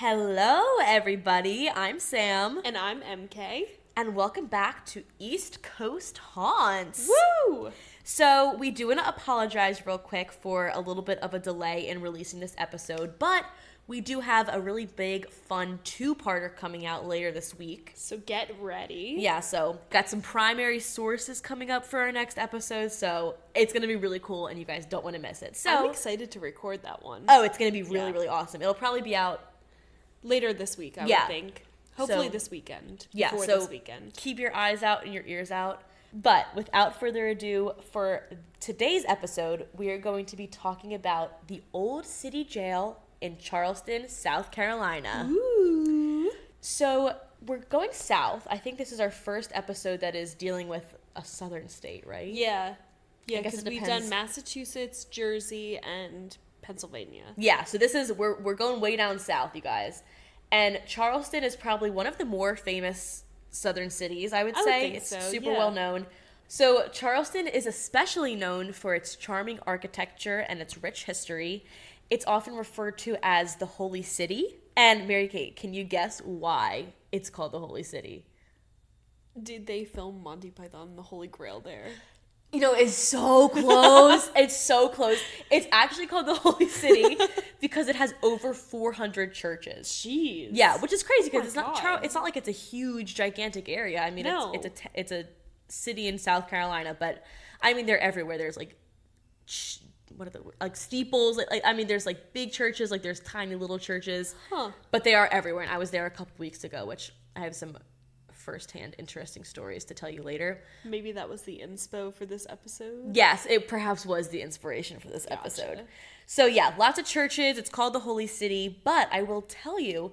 Hello, everybody. I'm Sam. And I'm MK. And welcome back to East Coast Haunts. Woo! So, we do want to apologize real quick for a little bit of a delay in releasing this episode, but we do have a really big, fun two-parter coming out later this week. So get ready. Yeah, so got some primary sources coming up for our next episode, so it's going to be really cool, and you guys don't want to miss it. So I'm excited to record that one. Oh, it's going to be really, really awesome. It'll probably be out later this week, I would think. Hopefully So- this weekend. Yeah, Before so this weekend. keep your eyes out and your ears out. But without further ado, for today's episode, we are going to be talking about the Old City Jail in Charleston, South Carolina. Ooh. So we're going south. I think this is our first episode that is dealing with a southern state, right? Yeah. Yeah, I guess because it we've depends. done Massachusetts, Jersey, and Pennsylvania. Yeah, so this is, we're going way down south, you guys. And Charleston is probably one of the more famous southern cities, I would I would say. think It's so, super yeah. well known. So Charleston is especially known for its charming architecture and its rich history. It's often referred to as the Holy City. And Mary Kate, can you guess why it's called the Holy City? Did they film Monty Python and the Holy Grail there? You know, it's so close. It's so close. It's actually called the Holy City because it has over 400 churches. Jeez. Yeah, which is crazy because my it's not God. it's not like it's a huge, gigantic area. I mean, No. it's a city in South Carolina, but I mean they're everywhere. There's like like steeples. Like I mean, there's like big churches. Like there's tiny little churches. Huh. But they are everywhere. And I was there a couple weeks ago, which I have some firsthand interesting stories to tell you later. Maybe that was the inspo for this episode? Yes, it perhaps was the inspiration for this Gotcha. episode. So yeah, lots of churches. It's called the Holy City. But I will tell you,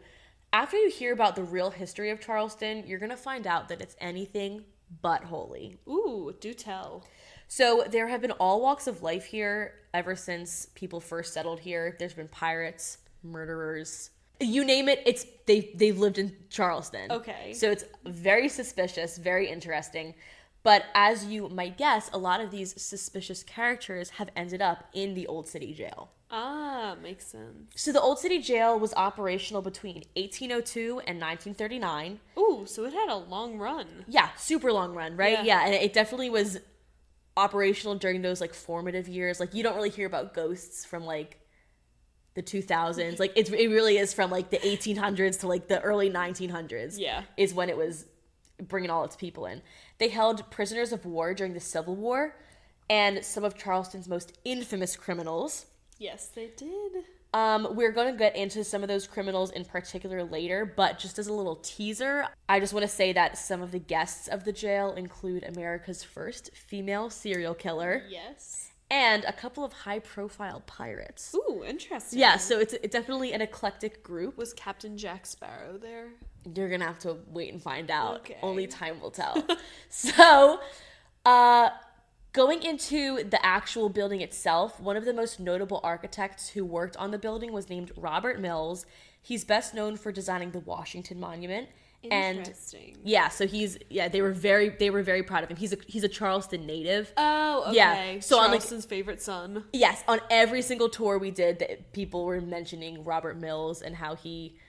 after you hear about the real history of Charleston, you're going to find out that it's anything but holy. Ooh, do tell. So there have been all walks of life here ever since people first settled here. There's been pirates, murderers, you name it. They've lived in Charleston. Okay. So it's very suspicious, very interesting. But as you might guess, a lot of these suspicious characters have ended up in the Old City Jail. Ah, makes sense. So the Old City Jail was operational between 1802 and 1939. Ooh, so it had a long run. Yeah, super long run, right? Yeah. And it definitely was operational during those like formative years. Like you don't really hear about ghosts from like the 2000s. Like it really is from like the 1800s to like the early 1900s. Yeah. Is when it was bringing all its people in. They held prisoners of war during the Civil War, and some of Charleston's most infamous criminals. Yes, they did. We're going to get into some of those criminals in particular later, but just as a little teaser, I just want to say that some of the guests of the jail include America's first female serial killer Yes. and a couple of high-profile pirates. Ooh, interesting. Yeah, so it's definitely an eclectic group. Was Captain Jack Sparrow there? You're going to have to wait and find out. Okay. Only time will tell. So, going into the actual building itself, one of the most notable architects who worked on the building was named Robert Mills. He's best known for designing the Washington Monument. And Interesting. yeah, so they were very proud of him. He's a Charleston native. Oh, okay. Yeah, so on, like- Charleston's favorite son. Yes, on every single tour we did, people were mentioning Robert Mills and how he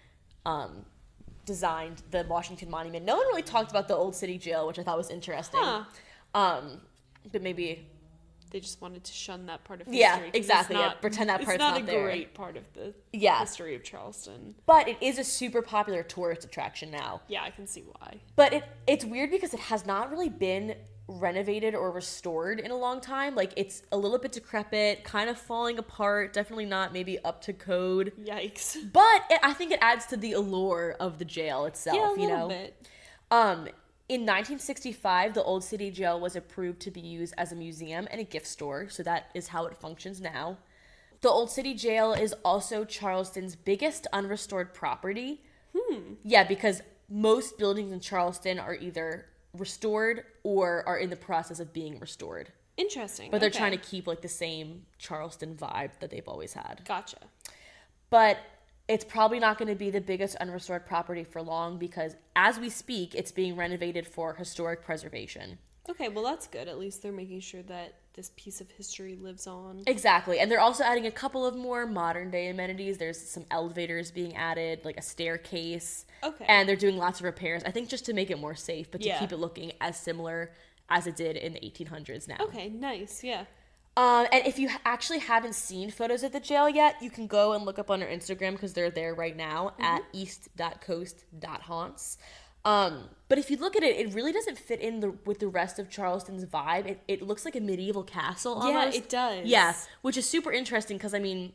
designed the Washington Monument. No one really talked about the Old City Jail, which I thought was interesting. Huh. But maybe, They just wanted to shun that part of history. yeah, 'cause exactly. It's Yeah, not, pretend that part's not a there. great part of the Yeah. history of Charleston. But it is a super popular tourist attraction now. Yeah, I can see why. But it's weird because it has not really been renovated or restored in a long time. Like, it's a little bit decrepit, kind of falling apart, definitely not maybe up to code. Yikes. But I think it adds to the allure of the jail itself, Yeah, a you little know? bit. In 1965, the Old City Jail was approved to be used as a museum and a gift store, so that is how it functions now. The Old City Jail is also Charleston's biggest unrestored property. Yeah, because most buildings in Charleston are either restored or are in the process of being restored. Interesting. But they're okay. trying to keep like the same Charleston vibe that they've always had. Gotcha. But it's probably not going to be the biggest unrestored property for long because as we speak, it's being renovated for historic preservation. Okay, well, that's good. At least they're making sure that this piece of history lives on. Exactly. And they're also adding a couple of more modern day amenities. There's some elevators being added, like a staircase. Okay. And they're doing lots of repairs, I think just to make it more safe, but to Yeah. keep it looking as similar as it did in the 1800s now. Okay, nice, yeah. And if you actually haven't seen photos of the jail yet, you can go and look up on our Instagram because they're there right now at east.coast.haunts. But if you look at it, it really doesn't fit in with the rest of Charleston's vibe. It looks like a medieval castle almost. Yeah, it does. Yeah, which is super interesting because, I mean,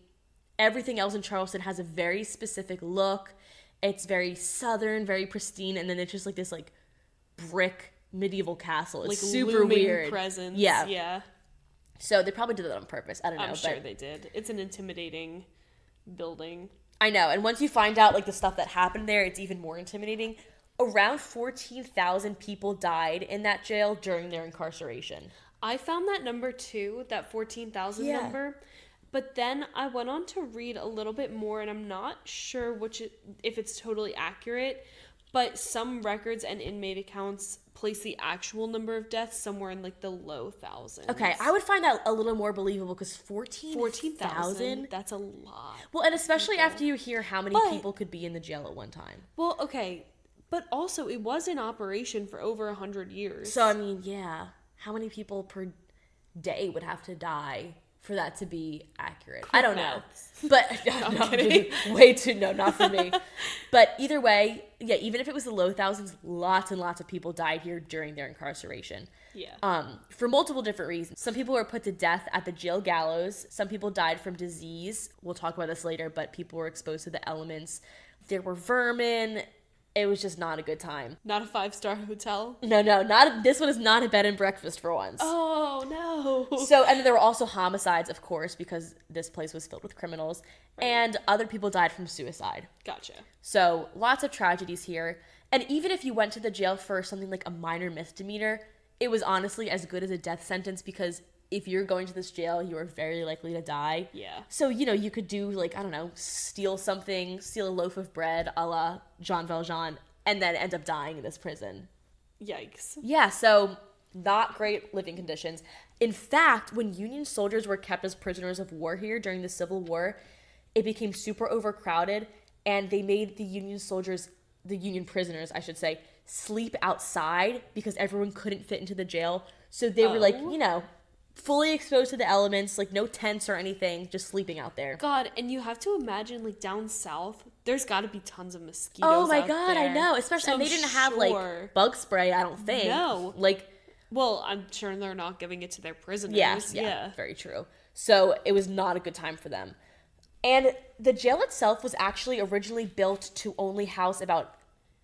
everything else in Charleston has a very specific look. It's very southern, very pristine, and then it's just like this like brick medieval castle. It's Like super weird. presence. Yeah. Yeah. So they probably did that on purpose. I don't know. I'm sure they did. It's an intimidating building. I know. And once you find out like the stuff that happened there, it's even more intimidating. Around 14,000 people died in that jail during their incarceration. I found that number too, that 14,000 number. But then I went on to read a little bit more, and I'm not sure if it's totally accurate, but some records and inmate accounts place the actual number of deaths somewhere in like the low thousands. Okay, I would find that a little more believable because 14,000? That's a lot. Well, and especially after you hear how many people could be in the jail at one time. Well, okay, but also it was in operation for over 100 years. So, I mean, yeah, how many people per day would have to die for that to be accurate? I don't know. But way too not for me. But either way, yeah, even if it was the low thousands, lots and lots of people died here during their incarceration. Yeah. For multiple different reasons. Some people were put to death at the jail gallows. Some people died from disease. We'll talk about this later, but people were exposed to the elements. There were vermin. It was just not a good time. Not a 5-star hotel? No, this one is not a bed and breakfast for once. Oh, no. So, and there were also homicides, of course, because this place was filled with criminals. Right. And other people died from suicide. Gotcha. So, lots of tragedies here. And even if you went to the jail for something like a minor misdemeanor, it was honestly as good as a death sentence because if you're going to this jail, you are very likely to die. Yeah. So, you could do, like, I don't know, steal a loaf of bread a la Jean Valjean, and then end up dying in this prison. Yikes. Yeah, so not great living conditions. In fact, when Union soldiers were kept as prisoners of war here during the Civil War, it became super overcrowded, and they made the Union prisoners, I should say, sleep outside because everyone couldn't fit into the jail. So they were like, fully exposed to the elements, like no tents or anything, just sleeping out there. God, and you have to imagine, like, down south, there's got to be tons of mosquitoes. Oh my God, there. I know. Especially, and they didn't have, like, bug spray, I don't think. No. Like, well, I'm sure they're not giving it to their prisoners. Yeah, very true. So it was not a good time for them. And the jail itself was actually originally built to only house about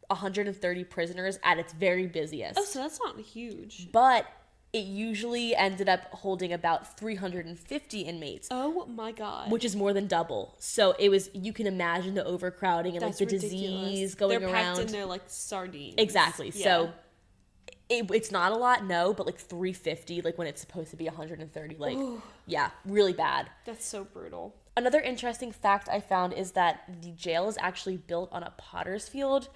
130 prisoners at its very busiest. Oh, so that's not huge. But it usually ended up holding about 350 inmates. Oh my God. Which is more than double. So you can imagine the overcrowding and that's like the ridiculous. Disease going They're around. They're packed in there like sardines. Exactly. Yeah. So it's not a lot, no, but like 350, like when it's supposed to be 130, like, yeah, really bad. That's so brutal. Another interesting fact I found is that the jail is actually built on a potter's field,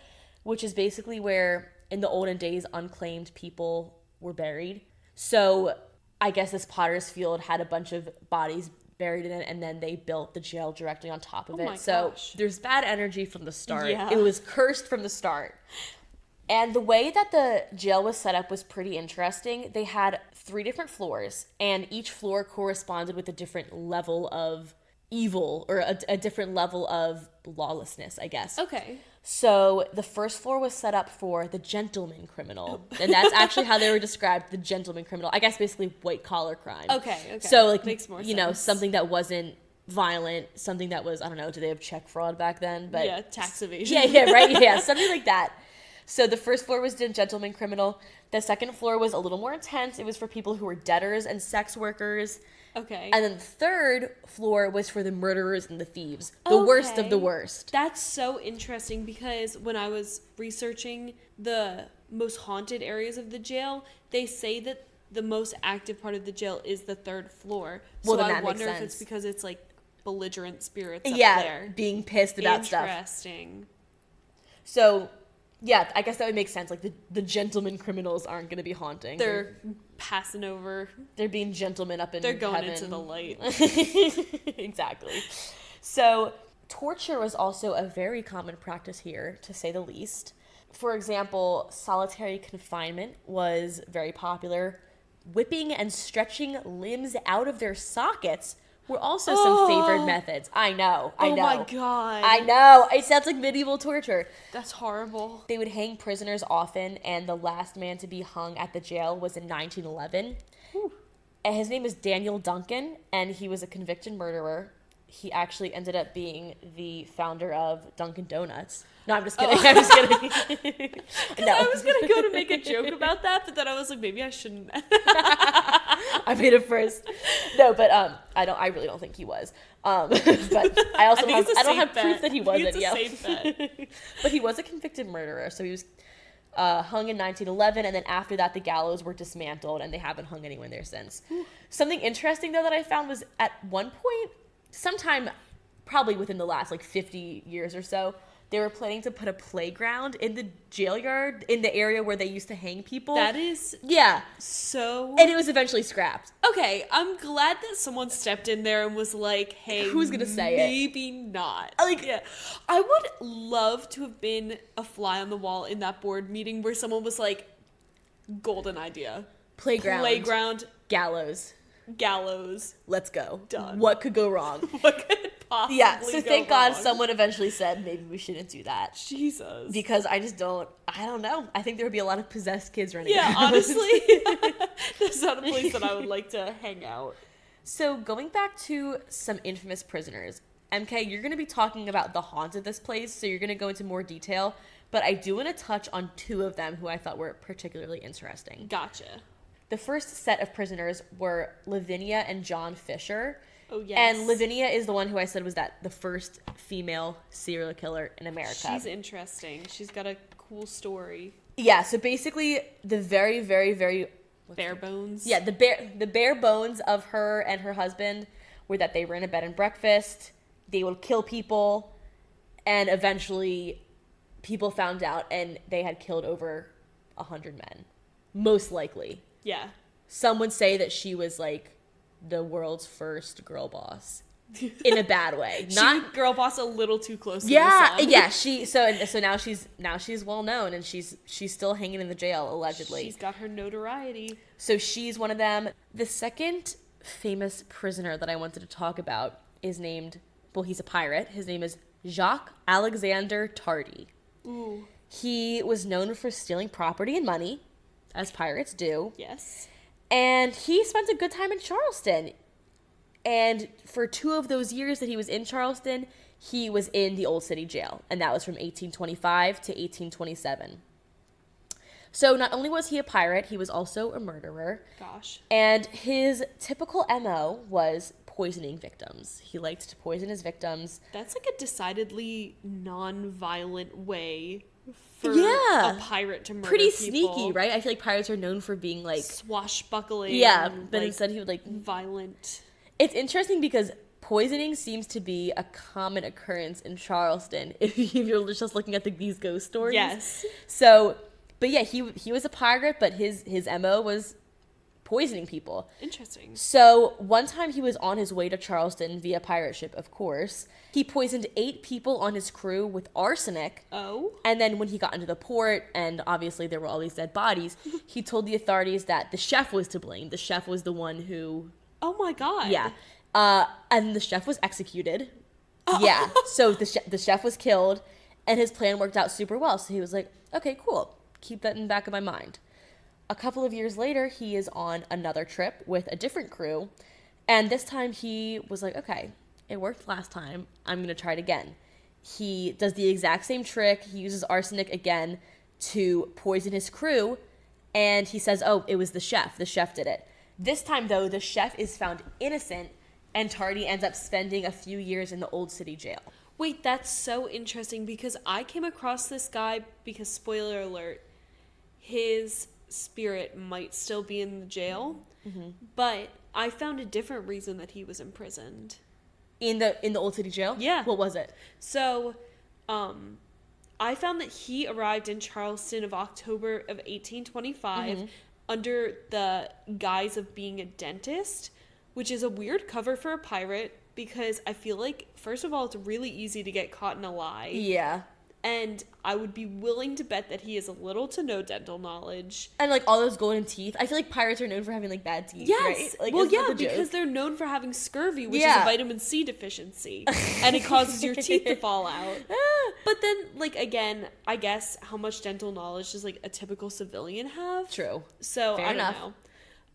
which is basically where, in the olden days, unclaimed people were buried. So I guess this potter's field had a bunch of bodies buried in it, and then they built the jail directly on top of it. So there's bad energy from the start. Yeah. It was cursed from the start. And the way that the jail was set up was pretty interesting. They had 3 different floors, and each floor corresponded with a different level of evil, or a different level of lawlessness, I guess. Okay. So the first floor was set up for the gentleman criminal. And that's actually how they were described, the gentleman criminal. I guess basically white-collar crime. Okay. So, like, makes more sense. something that wasn't violent, something that was, I don't know, did they have check fraud back then? But yeah, tax evasion. Yeah, right? Yeah, something like that. So the first floor was the gentleman criminal. The second floor was a little more intense. It was for people who were debtors and sex workers. Okay. And then the third floor was for the murderers and the thieves. The worst of the worst. That's so interesting because when I was researching the most haunted areas of the jail, they say that the most active part of the jail is the 3rd floor. So then I that wonder makes if it's sense. because it's like belligerent spirits up Yeah, there. being pissed about stuff. Interesting. So Yeah, I guess that would make sense. Like, the gentleman criminals aren't going to be haunting. They're passing over. They're being gentlemen up in They're going heaven. into the light. Exactly. So, torture was also a very common practice here, to say the least. For example, solitary confinement was very popular. Whipping and stretching limbs out of their sockets were also some favored methods. I know. Oh my god. I know. It sounds like medieval torture. That's horrible. They would hang prisoners often, and the last man to be hung at the jail was in 1911. Whew. And his name is Daniel Duncan, and he was a convicted murderer. He actually ended up being the founder of Dunkin' Donuts. No, I'm just kidding. I'm just kidding. No. I was gonna go to make a joke about that, but then I was like, maybe I shouldn't. I made it first. No, but I really don't think he was. But I also don't have proof that he wasn't. Yeah. Safe bet. But he was a convicted murderer, so he was hung in 1911, and then after that, the gallows were dismantled, and they haven't hung anyone there since. Something interesting though that I found was at one point, sometime probably within the last like 50 years or so, they were planning to put a playground in the jail yard, in the area where they used to hang people. That is so... And it was eventually scrapped. Okay, I'm glad that someone stepped in there and was like, hey, who's going to say maybe not. Like, yeah. I would love to have been a fly on the wall in that board meeting where someone was like, golden idea. Playground. Gallows. Let's go. Done. What could go wrong? What could possibly so thank go God wrong? someone eventually said maybe we shouldn't do that. Jesus. Because I don't know. I think there would be a lot of possessed kids running around. Yeah, honestly. That's not a place that I would like to hang out. So going back to some infamous prisoners, MK, you're going to be talking about the haunts of this place, so you're going to go into more detail, but I do want to touch on two of them who I thought were particularly interesting. Gotcha. The first set of prisoners were Lavinia and John Fisher. Oh, yes. And Lavinia is the one who I said was the first female serial killer in America. She's interesting. She's got a cool story. Yeah, so basically the very, very, very... Bare bones? Yeah, the bare bones of her and her husband were that they ran a bed and breakfast, they would kill people, and eventually people found out and they had killed over 100 men. Most likely. Yeah. Some would say that she was like the world's first girl boss in a bad way. Not girl boss a little too close to the sun. Yeah, so now she's well known, and she's still hanging in the jail allegedly. She's got her notoriety. So she's one of them. The second famous prisoner that I wanted to talk about is named, well, he's a pirate. His name is Jacques Alexander Tardy. Ooh. He was known for stealing property and money, as pirates do. Yes. And he spent a good time in Charleston. And for 2 of those years that he was in Charleston, he was in the Old City Jail. And that was from 1825 to 1827. So not only was he a pirate, he was also a murderer. Gosh. And his typical MO was poisoning victims. He liked to poison his victims. That's like a decidedly non-violent way for a pirate to murder pretty people. Sneaky, right? I feel like pirates are known for being like swashbuckling. Yeah, but like, instead he would like violent. It's interesting because poisoning seems to be a common occurrence in Charleston if you're just looking at these ghost stories. Yes. So, but yeah, he was a pirate, but his MO was poisoning people. Interesting. So one time he was on his way to Charleston via pirate ship, of course. He poisoned 8 people on his crew with arsenic. Oh. And then when he got into the port, and obviously there were all these dead bodies, he told the authorities that the chef was to blame. The chef was the one who... Oh my god. Yeah. And the chef was executed. Yeah. So the chef was killed, and his plan worked out super well. So he was like, okay, cool. Keep that in the back of my mind. A couple of years later, he is on another trip with a different crew. And this time he was like, okay, it worked last time. I'm going to try it again. He does the exact same trick. He uses arsenic again to poison his crew. And he says, oh, it was the chef. The chef did it. This time, though, the chef is found innocent, and Tardy ends up spending a few years in the Old City Jail. Wait, that's so interesting because I came across this guy because, spoiler alert, his spirit might still be in the jail, but I found a different reason that he was imprisoned. In the Old City Jail? Yeah. What was it? So, I found that he arrived in Charleston of October of 1825 under the guise of being a dentist, which is a weird cover for a pirate because I feel like, first of all, it's really easy to get caught in a lie. Yeah. And I would be willing to bet that he has a little to no dental knowledge. And, like, all those golden teeth. I feel like pirates are known for having, like, bad teeth, yes. right? Like, well, isn't that yeah, the joke? because they're known for having scurvy, which is a vitamin C deficiency. And it causes your teeth to fall out. But then, like, again, I guess how much dental knowledge does, like, a typical civilian have? True. So, Fair I don't enough.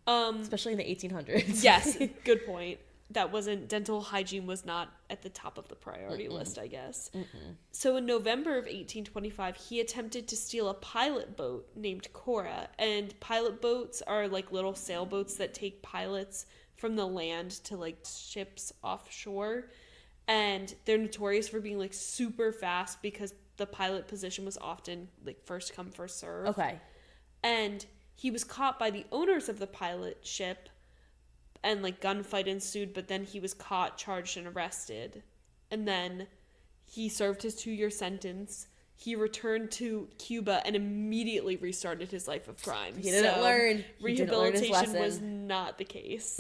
know. Especially in the 1800s. Yes, good point. Dental hygiene was not at the top of the priority list, I guess. So in November of 1825, he attempted to steal a pilot boat named Cora. And pilot boats are like little sailboats that take pilots from the land to like ships offshore. And they're notorious for being like super fast because the pilot position was often like first come, first serve. Okay. And he was caught by the owners of the pilot ship. And, like, gunfight ensued, but then he was caught, charged, and arrested. And then he served his 2-year sentence. He returned to Cuba and immediately restarted his life of crime. He didn't learn. Rehabilitation was not the case.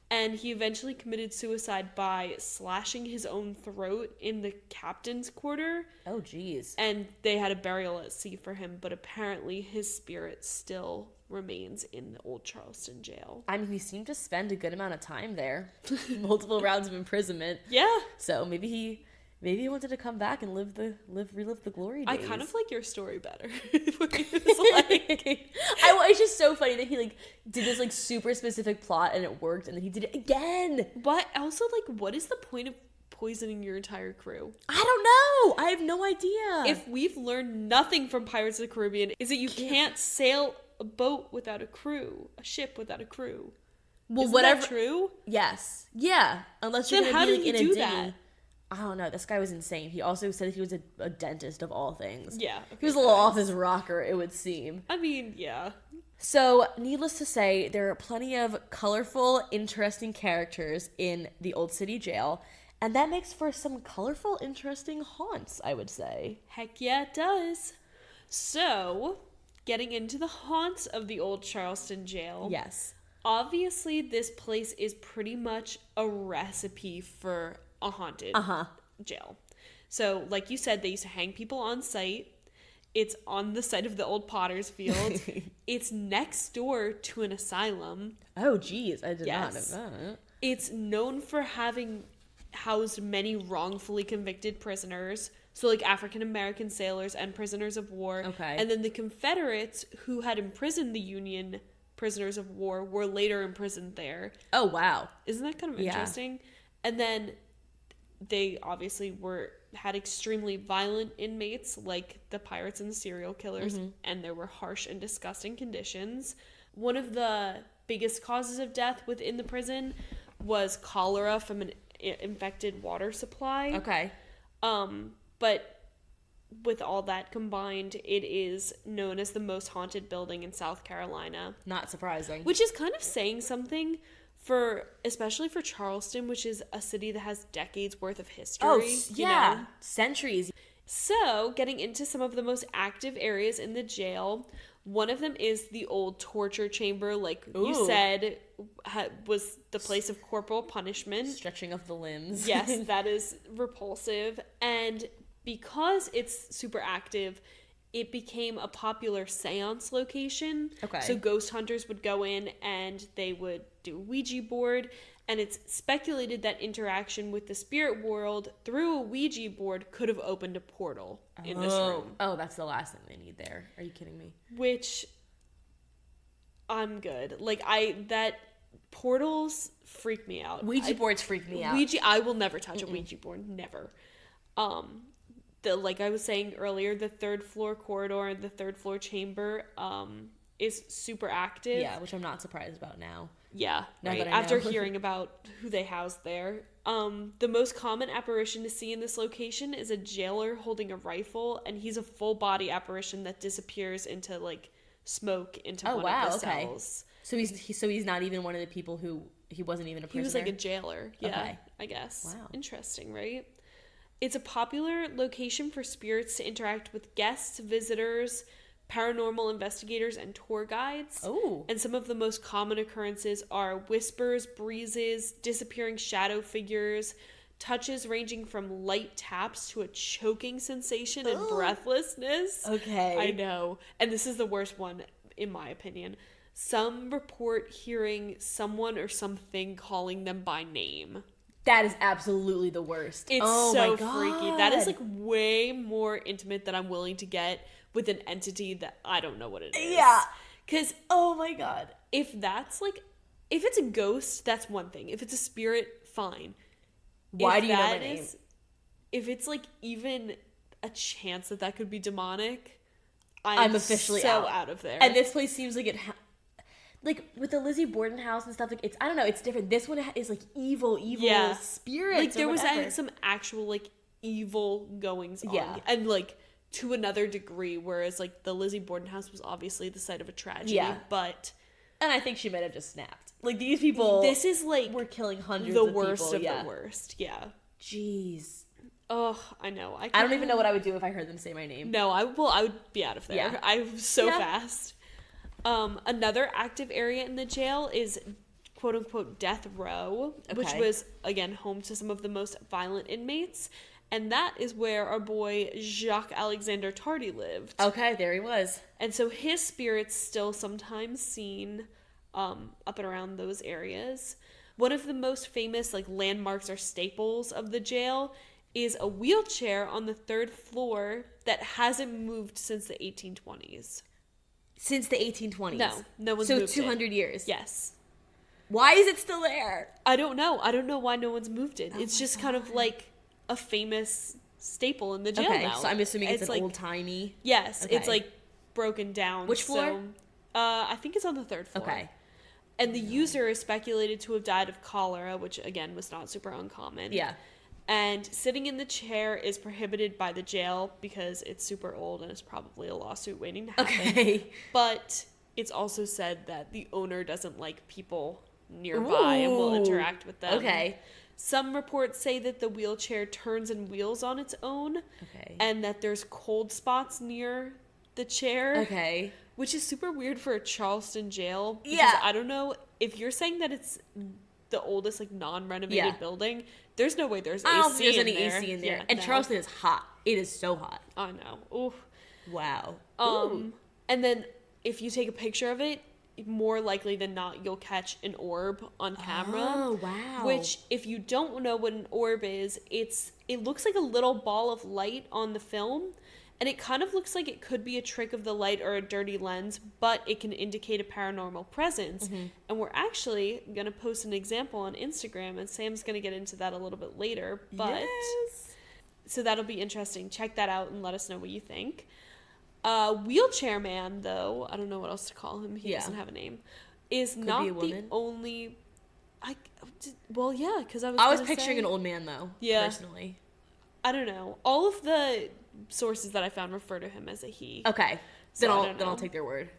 And he eventually committed suicide by slashing his own throat in the captain's quarter. Oh, jeez. And they had a burial at sea for him, but apparently his spirit still remains in the old Charleston jail. I mean, he seemed to spend a good amount of time there. Multiple rounds of imprisonment. Yeah. So maybe he wanted to come back and relive the glory days. I kind of like your story better. It's just so funny that he like did this like super specific plot and it worked, and then he did it again. But also, like, what is the point of poisoning your entire crew? I don't know. I have no idea. If we've learned nothing from Pirates of the Caribbean, is that you can't sail a boat without a crew, a ship without a crew. Well, Isn't whatever. that true? Yes. Yeah. Unless you're Then gonna how be did like he in a do dinghy. that? I don't know. This guy was insane. He also said he was a dentist of all things. Yeah. He was a little off his rocker, it would seem. I mean, yeah. So, needless to say, there are plenty of colorful, interesting characters in the Old City Jail, and that makes for some colorful, interesting haunts, I would say. Heck yeah, it does. So, getting into the haunts of the old Charleston jail. Yes. Obviously, this place is pretty much a recipe for a haunted jail. So, like you said, they used to hang people on site. It's on the site of the old Potter's Field. It's next door to an asylum. Oh, geez. I did not Yes. know that. It's known for having housed many wrongfully convicted prisoners. So, like, African-American sailors and prisoners of war. Okay. And then the Confederates who had imprisoned the Union prisoners of war were later imprisoned there. Oh, wow. Isn't that kind of Yeah. interesting? And then they obviously had extremely violent inmates, like the pirates and the serial killers, and there were harsh and disgusting conditions. One of the biggest causes of death within the prison was cholera from an infected water supply. Okay. But with all that combined, it is known as the most haunted building in South Carolina. Not surprising. Which is kind of saying something especially for Charleston, which is a city that has decades worth of history. Oh, you yeah. know? Centuries. So, getting into some of the most active areas in the jail, one of them is the old torture chamber, like you said, was the place of corporal punishment. Stretching of the limbs. Yes, that is repulsive. And because it's super active, it became a popular seance location. Okay. So ghost hunters would go in and they would do a Ouija board. And it's speculated that interaction with the spirit world through a Ouija board could have opened a portal in this room. Oh, that's the last thing they need there. Are you kidding me? Which, I'm good. Like, that portals freak me out. Ouija boards freak me out. I will never touch a Ouija board. Never. Like I was saying earlier, the third floor corridor and the third floor chamber is super active. Yeah, which I'm not surprised about now. Yeah, Now right. that I After know. hearing about who they house there. The most common apparition to see in this location is a jailer holding a rifle, and he's a full body apparition that disappears into like smoke into one of the cells. So he's not even one of the people he wasn't even a prisoner. He was like a jailer. Yeah, Okay. I guess. Wow. Interesting, right? It's a popular location for spirits to interact with guests, visitors, paranormal investigators, and tour guides. Oh. And some of the most common occurrences are whispers, breezes, disappearing shadow figures, touches ranging from light taps to a choking sensation and breathlessness. Okay. I know. And this is the worst one, in my opinion. Some report hearing someone or something calling them by name. That is absolutely the worst. It's so freaky. That is like way more intimate than I'm willing to get with an entity that I don't know what it is. Yeah. Because, oh my God. if it's a ghost, that's one thing. If it's a spirit, fine. Why do you know my name? If it's like even a chance that could be demonic, I'm officially so out of there. And this place seems like like with the Lizzie Borden house and stuff, like it's, I don't know, it's different. This one is like evil spirits. Like there was whatever. some actual like evil goings on. Yeah. And like to another degree, whereas like the Lizzie Borden house was obviously the site of a tragedy. Yeah. But and I think she might have just snapped. Like these people, this is like we're killing hundreds the of worst people. of Yeah. the worst. Yeah. Jeez. Oh, I know. I don't even know what I would do if I heard them say my name. No, I would be out of there. Yeah. I'm so fast. Another active area in the jail is quote unquote death row, which was again home to some of the most violent inmates, and that is where our boy Jacques Alexander Tardy lived. Okay, there he was. And so his spirit's still sometimes seen up and around those areas. One of the most famous like landmarks or staples of the jail is a wheelchair on the 3rd floor that hasn't moved since the 1820s. Since the 1820s? No one's moved it. So 200 years? Yes. Why is it still there? I don't know. I don't know why no one's moved it. It's just kind of like a famous staple in the jail now. So I'm assuming it's like, old-timey. Yes, it's like broken down. Which floor? So, I think it's on the 3rd floor. Okay. And the user is speculated to have died of cholera, which again was not super uncommon. Yeah. And sitting in the chair is prohibited by the jail because it's super old and it's probably a lawsuit waiting to happen. Okay. But it's also said that the owner doesn't like people nearby and will interact with them. Okay. Some reports say that the wheelchair turns and wheels on its own. Okay. And that there's cold spots near the chair. Okay. Which is super weird for a Charleston jail. Because Yeah. I don't know if you're saying that it's the oldest like non-renovated building. There's no way there's AC in there. I don't think there's any AC in there. Yeah, and no. Charleston is hot. It is so hot. I know. Ooh. Wow. And then if you take a picture of it, more likely than not, you'll catch an orb on camera. Oh, wow. Which, if you don't know what an orb is, it looks like a little ball of light on the film. And it kind of looks like it could be a trick of the light or a dirty lens, but it can indicate a paranormal presence. Mm-hmm. And we're actually going to post an example on Instagram, and Sam's going to get into that a little bit later. But so that'll be interesting. Check that out and let us know what you think. Wheelchair man, though, I don't know what else to call him. He doesn't have a name. Is could not the only. Because I was picturing an old man though. Yeah. Personally, I don't know. All of the sources that I found refer to him as a he. Okay. So then I'll take their word.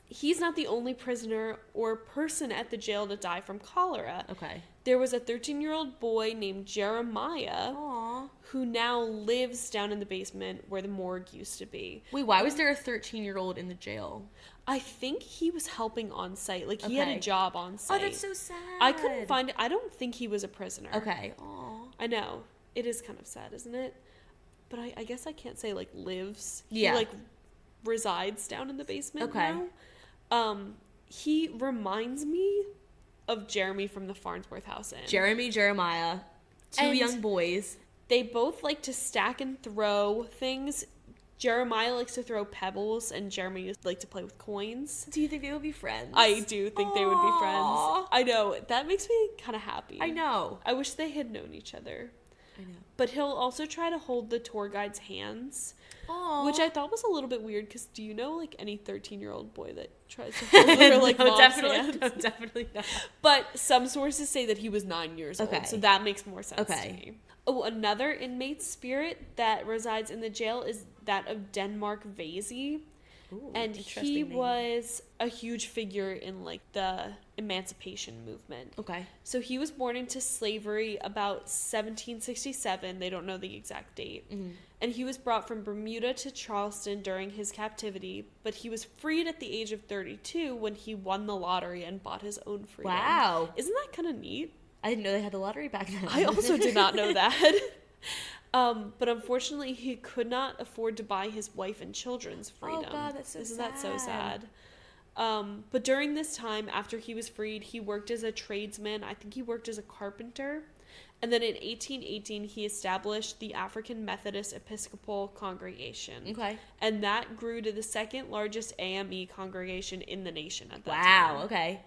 He's not the only prisoner or person at the jail to die from cholera. Okay. There was a 13-year-old boy named Jeremiah. Aww. Who now lives down in the basement where the morgue used to be. Wait, why was there a 13-year-old in the jail? I think he was helping on site. Like, he had a job on site. Oh, that's so sad. I couldn't find it. I don't think he was a prisoner. Okay. Aww. I know. It is kind of sad, isn't it? But I guess I can't say, like, lives. Yeah. He, like, resides down in the basement now. He reminds me of Jeremy from the Farnsworth House Inn. Jeremiah. Two young boys. They both like to stack and throw things. Jeremiah likes to throw pebbles, and Jeremy used to like to play with coins. Do you think they would be friends? I do think they would be friends. I know. That makes me kind of happy. I know. I wish they had known each other. I know. But he'll also try to hold the tour guide's hands. Aww. Which I thought was a little bit weird, because do you know, like, any 13-year-old boy that tries to hold their, like, mom's hands? No, definitely not. But some sources say that he was 9 years old, so that makes more sense to me. Oh, another inmate spirit that resides in the jail is that of Denmark Vasey. Ooh, and interesting he name. was a huge figure in like the emancipation movement. Okay. So he was born into slavery about 1767. They don't know the exact date. Mm-hmm. And he was brought from Bermuda to Charleston during his captivity, but he was freed at the age of 32 when he won the lottery and bought his own freedom. Wow. Isn't that kind of neat? I didn't know they had the lottery back then. I also did not know that. But unfortunately, he could not afford to buy his wife and children's freedom. Oh, God, that's so Isn't sad. that so sad? But during this time, after he was freed, he worked as a tradesman. I think he worked as a carpenter. And then in 1818, he established the African Methodist Episcopal Congregation. Okay. And that grew to the second largest AME congregation in the nation at that time. Wow, okay.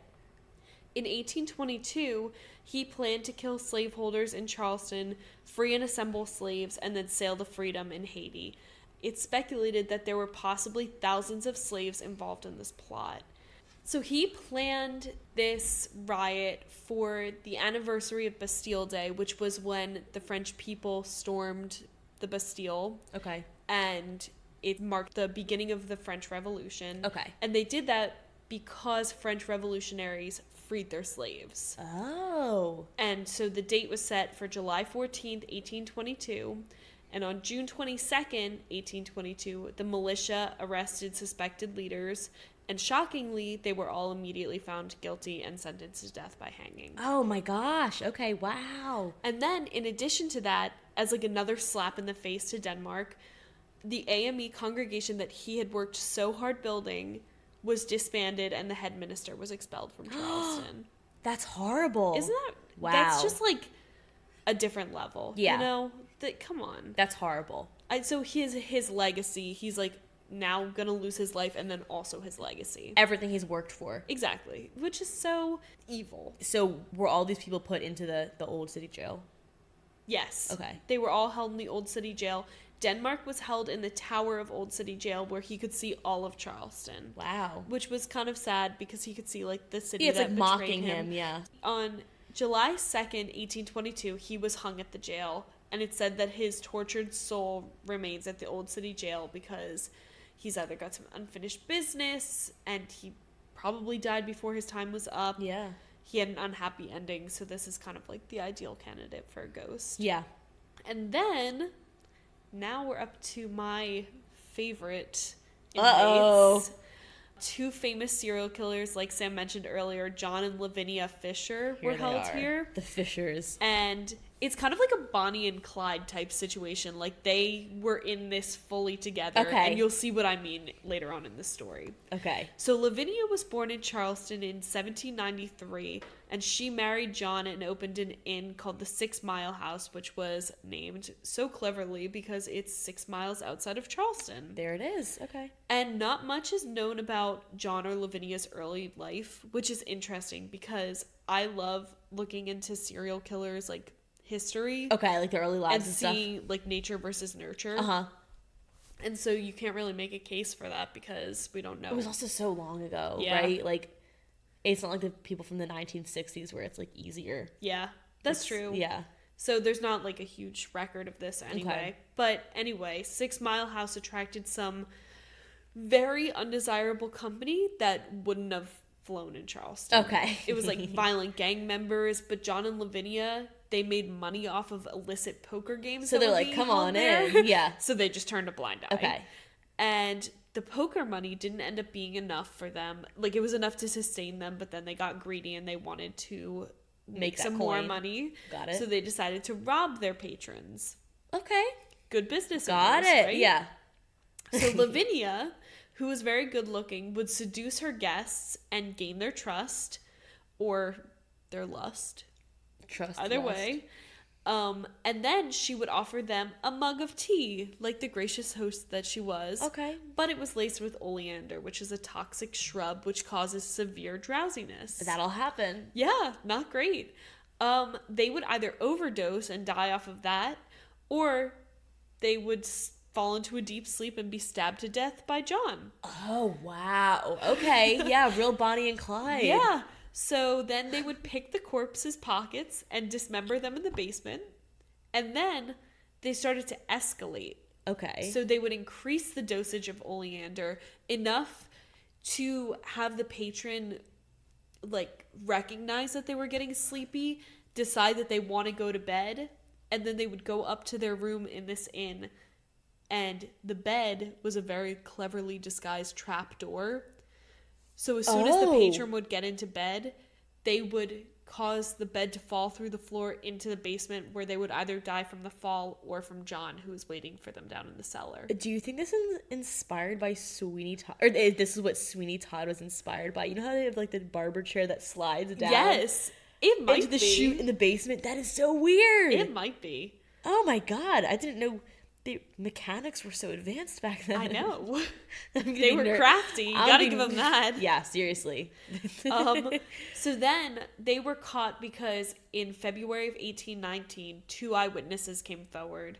In 1822, he planned to kill slaveholders in Charleston, free and assemble slaves, and then sail to freedom in Haiti. It's speculated that there were possibly thousands of slaves involved in this plot. So he planned this riot for the anniversary of Bastille Day, which was when the French people stormed the Bastille. Okay. And it marked the beginning of the French Revolution. Okay. And they did that because French revolutionaries freed their slaves. Oh. And so the date was set for July 14th, 1822. And on June 22nd, 1822, the militia arrested suspected leaders. And shockingly, they were all immediately found guilty and sentenced to death by hanging. Oh my gosh. Okay, wow. And then, in addition to that, as like another slap in the face to Denmark, the AME congregation that he had worked so hard building was disbanded and the head minister was expelled from Charleston. That's horrible. Isn't that... Wow. That's just like a different level. Yeah. You know? Come on. That's horrible. So his legacy, he's like now gonna lose his life and then also his legacy. Everything he's worked for. Exactly. Which is so evil. So were all these people put into the old city jail? Yes. Okay. They were all held in the Old City Jail. Denmark was held in the tower of Old City Jail where he could see all of Charleston. Wow. Which was kind of sad because he could see like the city Yeah, it's that like betrayed mocking him, yeah. On July 2nd, 1822, he was hung at the jail, and it said that his tortured soul remains at the Old City Jail because he's either got some unfinished business and he probably died before his time was up. Yeah. He had an unhappy ending, so this is kind of like the ideal candidate for a ghost. Yeah. And then, now we're up to my favorite inmates. Uh-oh. Two famous serial killers, like Sam mentioned earlier, John and Lavinia Fisher were held here. The Fishers. And it's kind of like a Bonnie and Clyde type situation. Like, they were in this fully together. Okay. And you'll see what I mean later on in the story. Okay. So Lavinia was born in Charleston in 1793, and she married John and opened an inn called the 6 Mile House, which was named so cleverly because it's 6 miles outside of Charleston. There it is. Okay. And not much is known about John or Lavinia's early life, which is interesting because I love looking into serial killers, like, history. Okay, like the early lives and seeing, like, nature versus nurture. Uh-huh. And so you can't really make a case for that because we don't know. It was also so long ago, Yeah. right? Like, it's not like the people from the 1960s where it's, like, easier. Yeah, that's true. Yeah. So there's not, like, a huge record of this anyway. Okay. But anyway, 6 Mile House attracted some very undesirable company that wouldn't have flown in Charleston. Okay. It was, like, violent gang members, but John and Lavinia, they made money off of illicit poker games. So they're like, come on in. Yeah. So they just turned a blind eye. Okay. And the poker money didn't end up being enough for them. Like, it was enough to sustain them, but then they got greedy and they wanted to make some more money. Got it. So they decided to rob their patrons. Okay. Good business Got owners, it. right? Yeah. So Lavinia, who was very good looking, would seduce her guests and gain their trust or their lust. Trust. Either lust. way. And then she would offer them a mug of tea, like the gracious host that she was. Okay. But it was laced with oleander, which is a toxic shrub which causes severe drowsiness. That'll happen. Yeah, not great. They would either overdose and die off of that, or they would fall into a deep sleep and be stabbed to death by John. Oh, wow. Okay. Yeah, real Bonnie and Clyde. Yeah. So then they would pick the corpses' pockets and dismember them in the basement. And then they started to escalate. Okay. So they would increase the dosage of oleander enough to have the patron like recognize that they were getting sleepy, decide that they want to go to bed, and then they would go up to their room in this inn, and the bed was a very cleverly disguised trap door. So as soon as the patron would get into bed, they would cause the bed to fall through the floor into the basement, where they would either die from the fall or from John, who was waiting for them down in the cellar. Do you think this is inspired by Sweeney Todd? Or this is what Sweeney Todd was inspired by? You know how they have like the barber chair that slides down? Yes, it might into the be. chute in the basement? That is so weird. It might be. Oh my god, I didn't know the mechanics were so advanced back then. I know. They were crafty. You gotta give them that. Yeah, seriously. So then they were caught because in February of 1819, 2 eyewitnesses came forward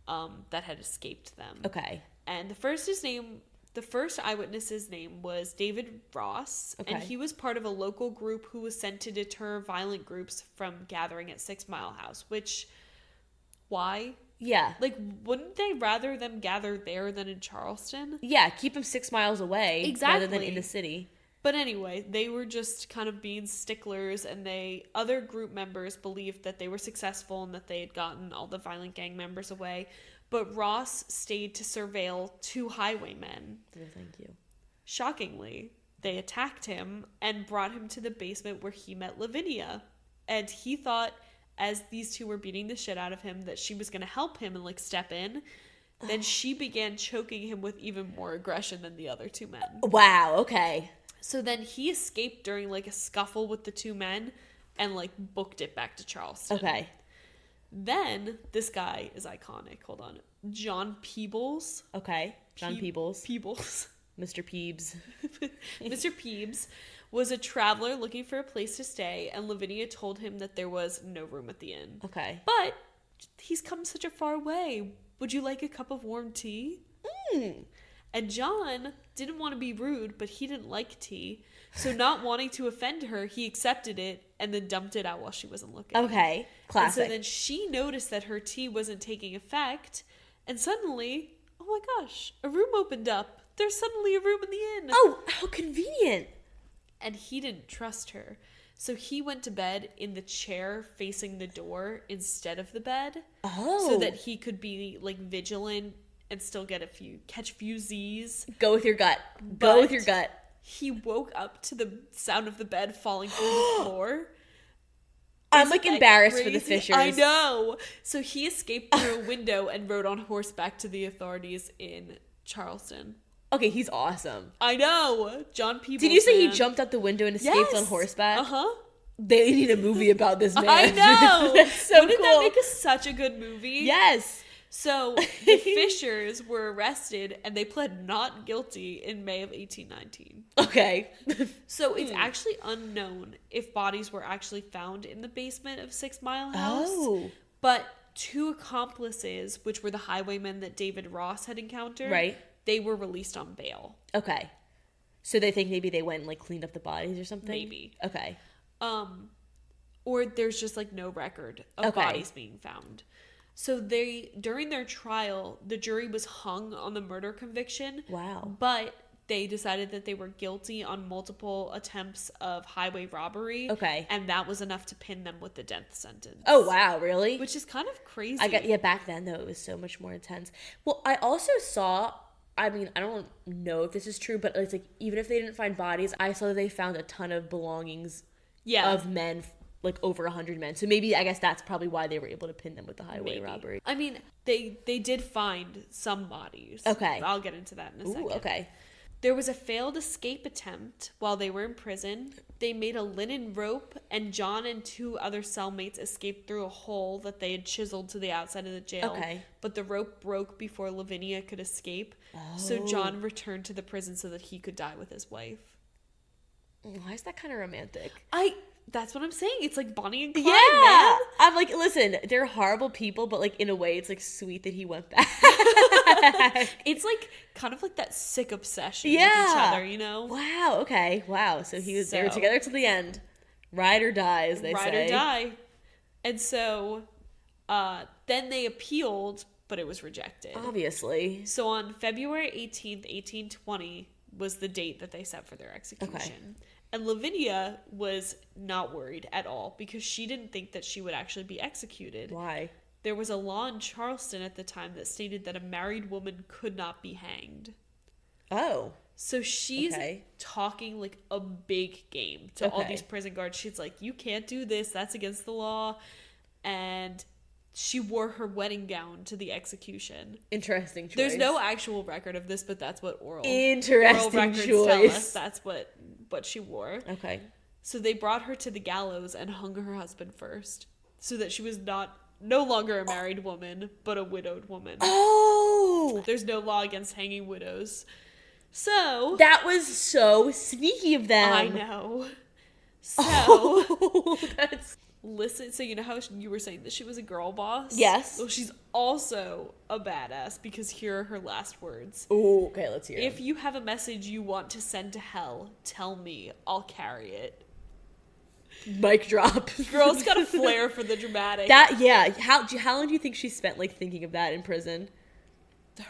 that had escaped them. Okay. And the first eyewitness's name was David Ross, okay. and he was part of a local group who was sent to deter violent groups from gathering at 6 Mile House, which, why? Yeah. Like, wouldn't they rather them gather there than in Charleston? Yeah, keep them 6 miles away. Exactly. Rather than in the city. But anyway, they were just kind of being sticklers, and other group members believed that they were successful and that they had gotten all the violent gang members away. But Ross stayed to surveil 2 highwaymen. Oh, thank you. Shockingly, they attacked him and brought him to the basement where he met Lavinia. And he thought, as these 2 were beating the shit out of him, that she was going to help him and like step in. Then she began choking him with even more aggression than the other 2 men. Wow, okay. So then he escaped during like a scuffle with the 2 men and like booked it back to Charleston. Okay. Then this guy is iconic. Hold on. John Peebles. Okay. John Peebles. Peebles. Mr. Peebs. Mr. Peebs was a traveler looking for a place to stay, and Lavinia told him that there was no room at the inn. Okay. But he's come such a far way. Would you like a cup of warm tea? And John didn't want to be rude, but he didn't like tea. So not wanting to offend her, he accepted it and then dumped it out while she wasn't looking. Okay. Classic. And so then she noticed that her tea wasn't taking effect, and suddenly, oh my gosh, a room opened up. There's suddenly a room in the inn. Oh, how convenient. And he didn't trust her. So he went to bed in the chair facing the door instead of the bed. Oh. So that he could be like vigilant and still catch a few Z's. Go with your gut. Go with your gut. He woke up to the sound of the bed falling through the floor. I'm like embarrassed for the Fishers. I know. So he escaped through a window and rode on horseback to the authorities in Charleston. Okay, he's awesome. I know. John Peebles. Did you say he jumped out the window and escaped on horseback? Uh-huh. They need a movie about this man. I know. That's so Wouldn't cool. that make such a good movie? Yes. So the Fishers were arrested and they pled not guilty in May of 1819. Okay. So it's actually unknown if bodies were actually found in the basement of 6 Mile House. Oh. But 2 accomplices, which were the highwaymen that David Ross had encountered, Right. they were released on bail. Okay. So they think maybe they went and like cleaned up the bodies or something? Maybe. Okay. Or there's just like no record of bodies being found. So during their trial, the jury was hung on the murder conviction. Wow. But they decided that they were guilty on multiple attempts of highway robbery. Okay. And that was enough to pin them with the death sentence. Oh, wow. Really? Which is kind of crazy. Back then, though, it was so much more intense. Well, I also saw, I mean, I don't know if this is true, but it's like, even if they didn't find bodies, I saw that they found a ton of belongings of men, like over 100 men. So maybe, I guess that's probably why they were able to pin them with the highway robbery. I mean, they did find some bodies. Okay. I'll get into that in a second. Ooh, okay. There was a failed escape attempt while they were in prison. They made a linen rope, and John and 2 other cellmates escaped through a hole that they had chiseled to the outside of the jail. Okay. But the rope broke before Lavinia could escape. Oh. So John returned to the prison so that he could die with his wife. Why is that kind of romantic? That's what I'm saying. It's like Bonnie and Clyde, man. man. I'm like, listen, they're horrible people, but like in a way, it's like sweet that he went back. It's like kind of like that sick obsession with each other, you know? Wow. Okay. Wow. So they were together to the end. Ride or die, as they say. Ride or die. And so then they appealed, but it was rejected. Obviously. So on February 18th, 1820 was the date that they set for their execution. Okay. And Lavinia was not worried at all because she didn't think that she would actually be executed. Why? There was a law in Charleston at the time that stated that a married woman could not be hanged. Oh. So she's talking like a big game to all these prison guards. She's like, you can't do this. That's against the law. And she wore her wedding gown to the execution. Interesting choice. There's no actual record of this, but that's what oral records tell us. That's what she wore. Okay. So they brought her to the gallows and hung her husband first, so that she was no longer a married woman, but a widowed woman. Oh! There's no law against hanging widows. So that was so sneaky of them. I know. So that's... Listen, so you know how you were saying that she was a girl boss? Yes. Well, she's also a badass because here are her last words. Oh, okay, let's hear it. If you have a message you want to send to hell, tell me. I'll carry it. Mic drop. Girl's got a flair for the dramatic. How long do you think she spent like thinking of that in prison?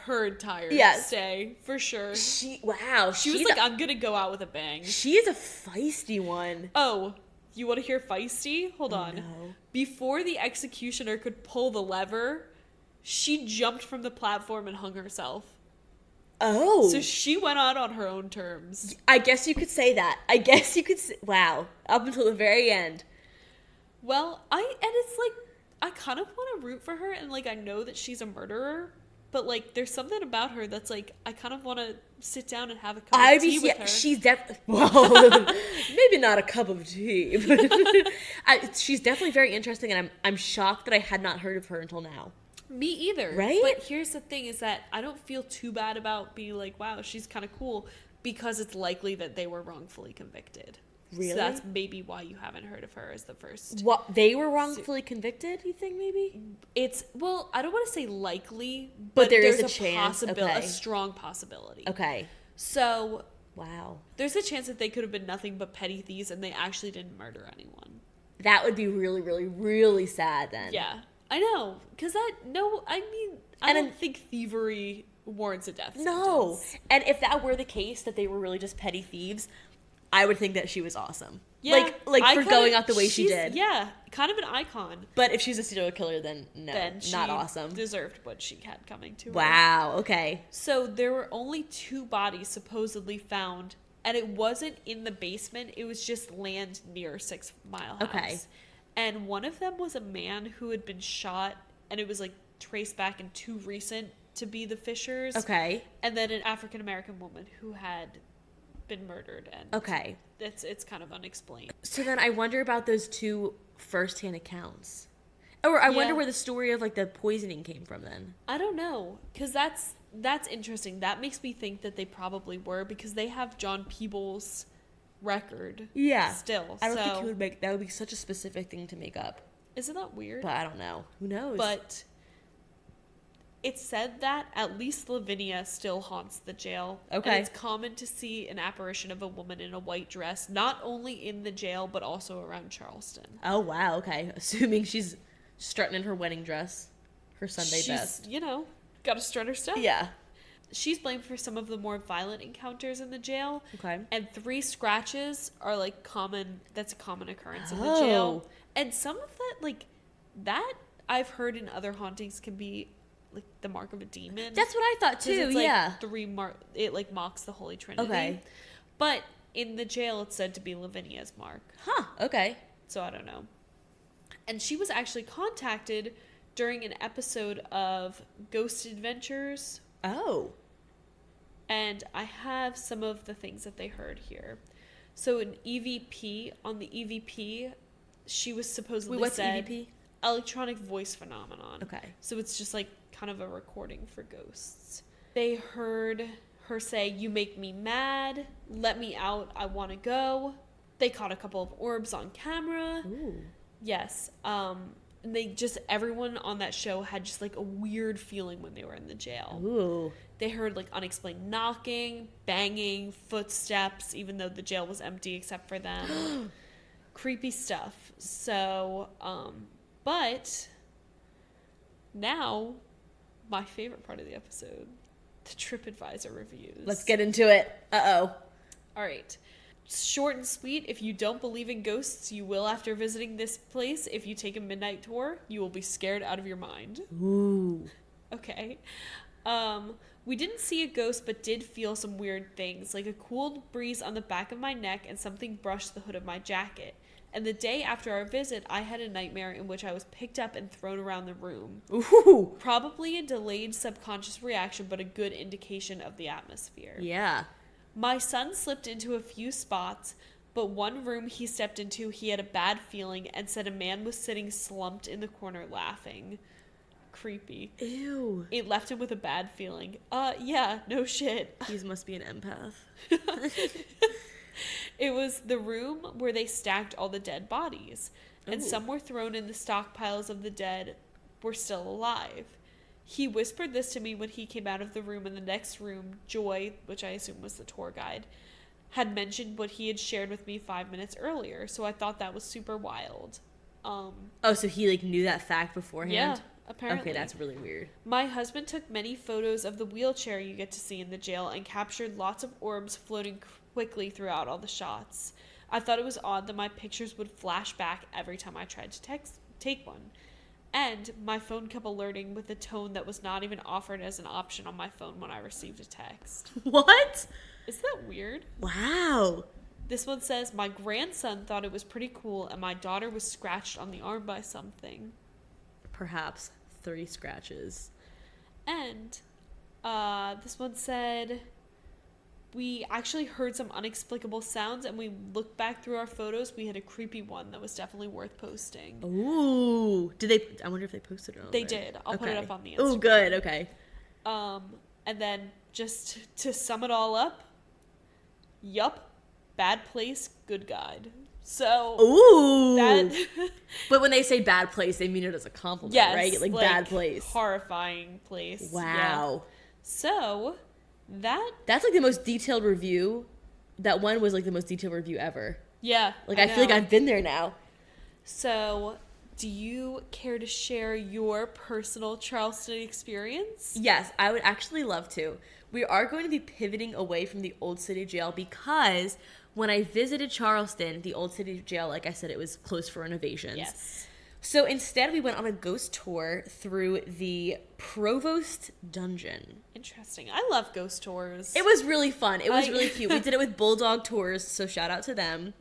Her entire stay, for sure. She was like, I'm gonna go out with a bang. She is a feisty one. Oh, you want to hear feisty? Hold on. No. Before the executioner could pull the lever, she jumped from the platform and hung herself. Oh. So she went out on her own terms. I guess you could say that. Wow. Up until the very end. Well, it's like, I kind of want to root for her, and like, I know that she's a murderer, but like, there's something about her that's like, I kind of want to sit down and have a cup of tea with her. She's well, maybe not a cup of tea, but she's definitely very interesting, and I'm shocked that I had not heard of her until now. Me either. Right? But here's the thing is that I don't feel too bad about being like, wow, she's kind of cool, because it's likely that they were wrongfully convicted. Really? So that's maybe why you haven't heard of her as the first. What, they were wrongfully convicted, you think maybe? It's, well, I don't want to say likely, but there's a chance. a strong possibility. Okay. So, wow. There's a chance that they could have been nothing but petty thieves and they actually didn't murder anyone. That would be really, really, really sad then. Yeah. I know. Because I don't think thievery warrants a death sentence. No. And if that were the case, that they were really just petty thieves, I would think that she was awesome. Yeah, like for going out the way she did. Yeah, kind of an icon. But if she's a serial killer, then no, not awesome. Deserved what she had coming to her. Wow, okay. So there were only 2 bodies supposedly found, and it wasn't in the basement. It was just land near 6 Mile House. Okay. And one of them was a man who had been shot, and it was like traced back and too recent to be the Fishers. Okay. And then an African American woman who had been murdered, and okay, it's kind of unexplained. So then I wonder about those 2 first-hand accounts, or I wonder where the story of like the poisoning came from. Then I don't know, because that's interesting. That makes me think that they probably were, because they have John Peebles' record. Yeah, still. I don't think he would make that. Would be such a specific thing to make up. Isn't that weird? But I don't know. Who knows? But it's said that at least Lavinia still haunts the jail. Okay. And it's common to see an apparition of a woman in a white dress, not only in the jail, but also around Charleston. Oh, wow. Okay. Assuming she's strutting in her wedding dress, her Sunday best. You know, got to strut her stuff. Yeah. She's blamed for some of the more violent encounters in the jail. Okay. And 3 scratches are like that's a common occurrence in the jail. And some of that, like, that I've heard in other hauntings can be like the mark of a demon. That's what I thought too. It's, like, yeah. It like mocks the Holy Trinity. Okay. But in the jail, it's said to be Lavinia's mark. Huh. Okay. So I don't know. And she was actually contacted during an episode of Ghost Adventures. Oh. And I have some of the things that they heard here. So an EVP, on the EVP, she was supposedly what's said... EVP? Electronic voice phenomenon. Okay. So it's just like kind of a recording for ghosts. They heard her say, "You make me mad. Let me out. I want to go." They caught a couple of orbs on camera. Ooh. Yes. And everyone on that show had just like a weird feeling when they were in the jail. Ooh. They heard like unexplained knocking, banging, footsteps, even though the jail was empty except for them. Creepy stuff. So, but now my favorite part of the episode, the TripAdvisor reviews. Let's get into it. Uh-oh. All right. Short and sweet. If you don't believe in ghosts, you will after visiting this place. If you take a midnight tour, you will be scared out of your mind. Ooh. Okay. We didn't see a ghost, but did feel some weird things, like a cool breeze on the back of my neck and something brushed the hood of my jacket. And the day after our visit, I had a nightmare in which I was picked up and thrown around the room. Ooh. Probably a delayed subconscious reaction, but a good indication of the atmosphere. Yeah. My son slipped into a few spots, but one room he stepped into, he had a bad feeling and said a man was sitting slumped in the corner laughing. Creepy. Ew. It left him with a bad feeling. Yeah, no shit. He must be an empath. It was the room where they stacked all the dead bodies, and Ooh. some were thrown in the stockpiles of the dead were still alive. He whispered this to me when he came out of the room. In the next room, Joy, which I assume was the tour guide, had mentioned what he had shared with me 5 minutes earlier, so I thought that was super wild. Oh, so he like knew that fact beforehand? Yeah, apparently. Okay, that's really weird. My husband took many photos of the wheelchair you get to see in the jail and captured lots of orbs floating quickly throughout all the shots. I thought it was odd that my pictures would flash back every time I tried to take one. And my phone kept alerting with a tone that was not even offered as an option on my phone when I received a text. What? Isn't that weird? Wow. This one says, my grandson thought it was pretty cool and my daughter was scratched on the arm by something. Perhaps 30 scratches. And this one said, we actually heard some unexplicable sounds, and we looked back through our photos. We had a creepy one that was definitely worth posting. Ooh. Did they? I wonder if they posted it on They there. did. I'll put it up on the Instagram. Oh, good. Okay. And then just to sum it all up, yup, bad place, good guide. So ooh. that But when they say bad place, they mean it as a compliment, yes, right? Like bad place. Horrifying place. Wow. Yeah. So that's like the most detailed review. That one was like the most detailed review ever. Yeah. Like I feel like I've been there now. So, do you care to share your personal Charleston experience? Yes, I would actually love to. We are going to be pivoting away from the Old City Jail because when I visited Charleston, the Old City Jail, like I said, it was closed for renovations. Yes. So instead, we went on a ghost tour through the Provost Dungeon. Interesting. I love ghost tours. It was really fun. It was really cute. We did it with Bulldog Tours, so shout out to them.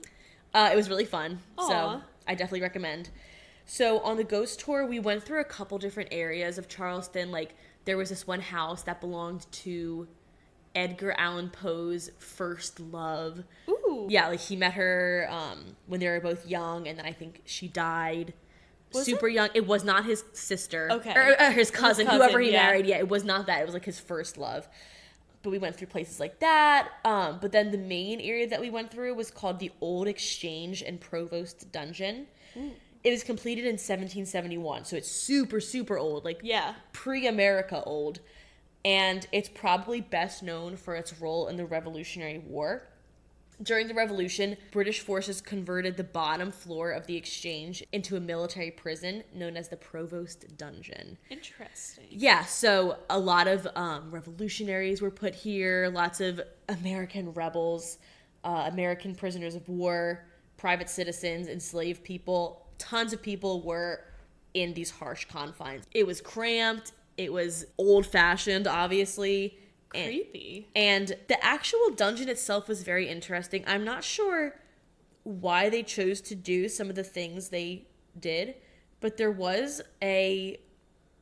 It was really fun. Aww. So I definitely recommend. So on the ghost tour, we went through a couple different areas of Charleston. Like there was this one house that belonged to Edgar Allan Poe's first love. Ooh. Yeah, like he met her when they were both young, and then I think she died. Was super young. It was not his sister. Okay. Or his cousin, whoever he yeah. married. Yeah, it was not that. It was like his first love. But we went through places like that. But then the main area that we went through was called the Old Exchange and Provost Dungeon. Mm. It was completed in 1771, so it's super, super old. Like pre-America old. And it's probably best known for its role in the Revolutionary War. During the Revolution, British forces converted the bottom floor of the exchange into a military prison known as the Provost Dungeon. Interesting. Yeah, so a lot of revolutionaries were put here, lots of American rebels, American prisoners of war, private citizens, enslaved people. Tons of people were in these harsh confines. It was cramped. It was old-fashioned, obviously. Creepy. And the actual dungeon itself was very interesting. I'm not sure why they chose to do some of the things they did, but there was a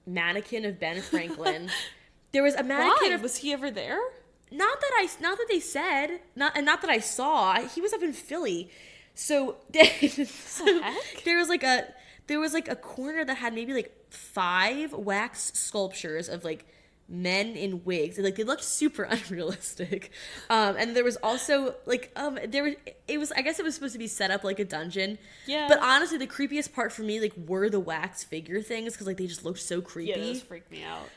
mannequin of Ben Franklin. There was a mannequin. Why? Was he ever there? Not that they said. Not that I saw. He was up in Philly. So, heck? there was like a corner that had maybe like 5 wax sculptures of like men in wigs, and like they looked super unrealistic. And there was also like I guess it was supposed to be set up like a dungeon. Yeah. But honestly, the creepiest part for me like were the wax figure things, because like they just looked so creepy. Yeah, those freaked me out.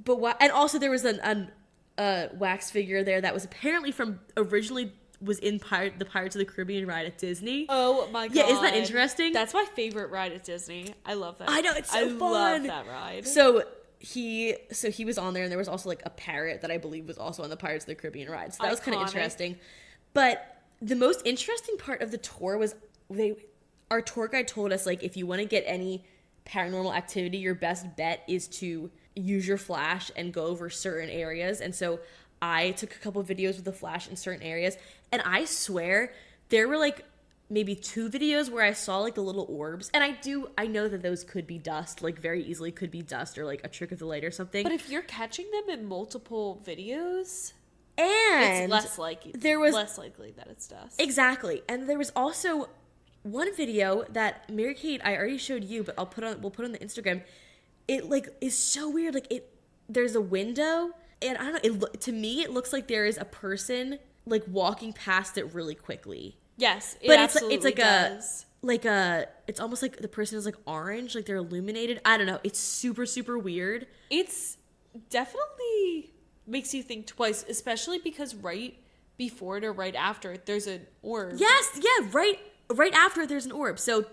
But and also there was a wax figure there that was apparently originally was in the Pirates of the Caribbean ride at Disney. Oh my god. Yeah, isn't that interesting? That's my favorite ride at Disney. I love that. I know, it's so I fun. love that ride. So he was on there, and there was also like a parrot that I believe was also on the Pirates of the Caribbean ride. So that was kind of interesting. But the most interesting part of the tour was our tour guide told us, like, if you want to get any paranormal activity, your best bet is to use your flash and go over certain areas. And so I took a couple of videos with the flash in certain areas, and I swear there were like maybe 2 videos where I saw like the little orbs, and I know that those could be dust, like very easily could be dust or like a trick of the light or something. But if you're catching them in multiple videos, and it's less likely that it's dust. Exactly. And there was also one video that Mary Kate, I already showed you, but we'll put on the Instagram. It like is so weird. Like there's a window, and I don't know. To me, it looks like there is a person like walking past it really quickly. Yes, but it's like it's almost like the person is like orange, like they're illuminated. I don't know. It's super, super weird. It's definitely makes you think twice, especially because right before it or right after it, there's an orb. Yes, yeah, right after there's an orb. So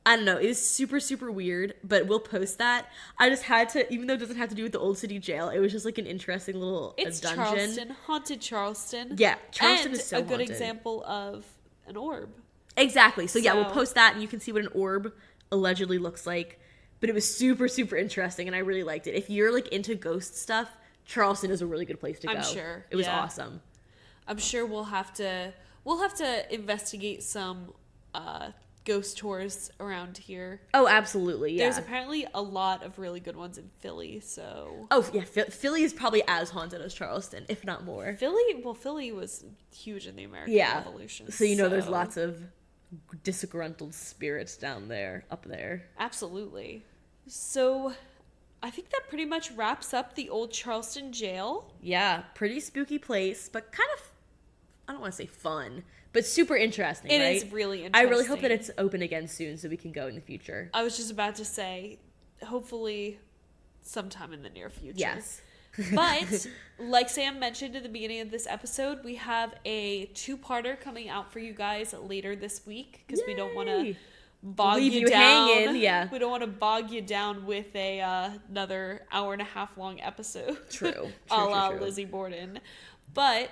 I don't know. It was super, super weird, but we'll post that. I just had to, even though it doesn't have to do with the Old City Jail, it was just like an interesting little It's dungeon. Charleston, haunted Charleston. Yeah, Charleston is so a good haunted. example of an orb. Exactly. So yeah, we'll post that, and you can see what an orb allegedly looks like. But it was super, super interesting, and I really liked it. If you're like into ghost stuff, Charleston is a really good place to go. I'm sure. It was awesome. I'm sure we'll have to investigate some ghost tours around here. Oh, absolutely. Yeah. There's apparently a lot of really good ones in Philly, so. Oh yeah, Philly is probably as haunted as Charleston, if not more. Philly was huge in the American Revolution. So there's lots of disgruntled spirits up there. Absolutely. So I think that pretty much wraps up the old Charleston jail. Yeah, pretty spooky place, but kind of, I don't want to say fun, but super interesting, right? It is really interesting. I really hope that it's open again soon so we can go in the future. I was just about to say, hopefully sometime in the near future. Yes. But like Sam mentioned at the beginning of this episode, we have a 2-parter coming out for you guys later this week because we don't want to bog you down. Hanging, yeah. We don't want to bog you down with another 1.5 hour long episode. True. A la Lizzie Borden. But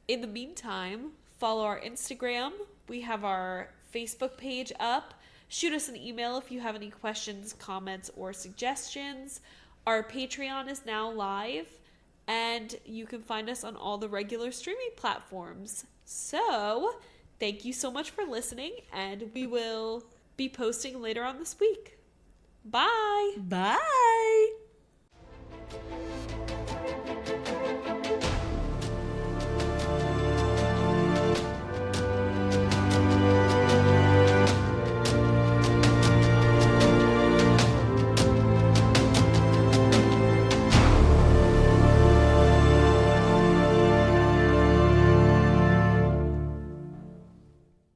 in the meantime, follow our Instagram. We have our Facebook page up. Shoot us an email if you have any questions, comments, or suggestions. Our Patreon is now live, and you can find us on all the regular streaming platforms. So, thank you so much for listening, and we will be posting later on this week. Bye! Bye!